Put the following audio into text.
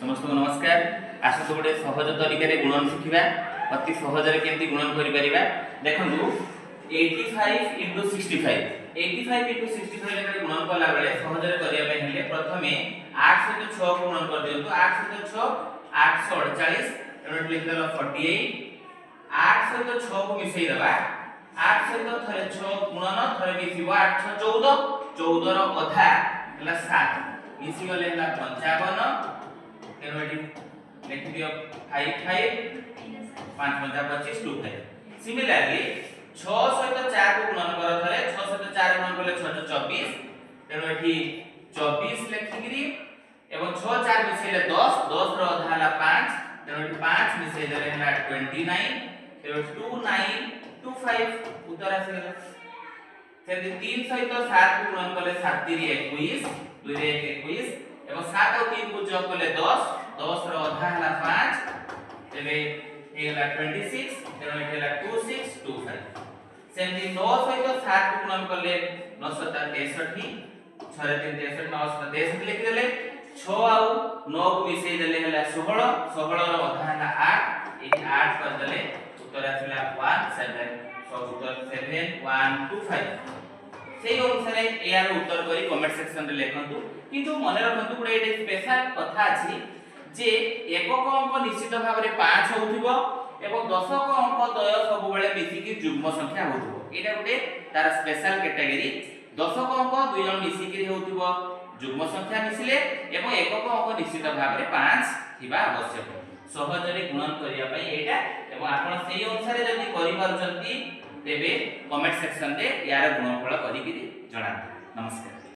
समस्त को नमस्कार। आसत गोटे सहज तरीके गुणन शिखा अति सहज केमती गुणन कर देखु 85 इंटू 65 इंटू 65 गुणन कला बेले सहज करने प्रथम 8 सहित 6 को गुणन कर दियंतु 8 सहित 6 848 एवं लिख देलो 48 8 सहित 6 को मिसई देबा 8 सहित थरे 6 गुणन थरे मिसिबो 8 6 14 14 रो अधा हला 7 मिसी गले हला 55 एनोटी लिख दियो 55 5 25 25 सिमिलरली 6 सहित 4 को गुणन कर थरे 6 सहित 4 गुणन करले 6 24 तेनो एठी 24 लिखिगिरी एवं 6 4 मिसेले 10 10 रो अधा हला 5 तेनो एठी 5 मिसेले देले हला 29 तेनो 2925 उत्तर आसीगला सेति 3 सहित 7 को गुणन करले 7 3 21 2 रे 21 एवं 7 और 3 को जोग करले 10 10 रो अधा हला 5 तेबे हेला 26 तेनो हेला 2625 सेति 9 सहित 7 को गुणन करले 9 7 63 6 3 63 9 7 63 लिख देले 6 आउ 9 को मिसई देले हला 16 16 रो अधा हला 8 एठी 8 कर देले उत्तर आसिला 17 सब उत्तर 7125 सेही अनुसार यार उत्तर करी कमेंट सेक्शन रे लेखंतु किंतु मन रखंतु गुडे एटे स्पेशल कथा अछि जे एकक अंक निश्चित भाव रे 5 होउथिबो एवं दशक अंक दय सब बेले मिसी कि जुग्म संख्या होउथिबो एटा गुडे तार स्पेशल कैटेगरी दशक अंक दुई जण मिसी कि होउथिबो जुग्म संख्या मिसिले एवं एकक अंक निश्चित भाव रे 5 थिबा आवश्यक सहज रे गुणन करिया पई एटा एवं आपण सेही अनुसार जदि करि पारुचंती तेबे कमेंट सेक्शन रे यार गुणफल करी कि जणा। नमस्कार।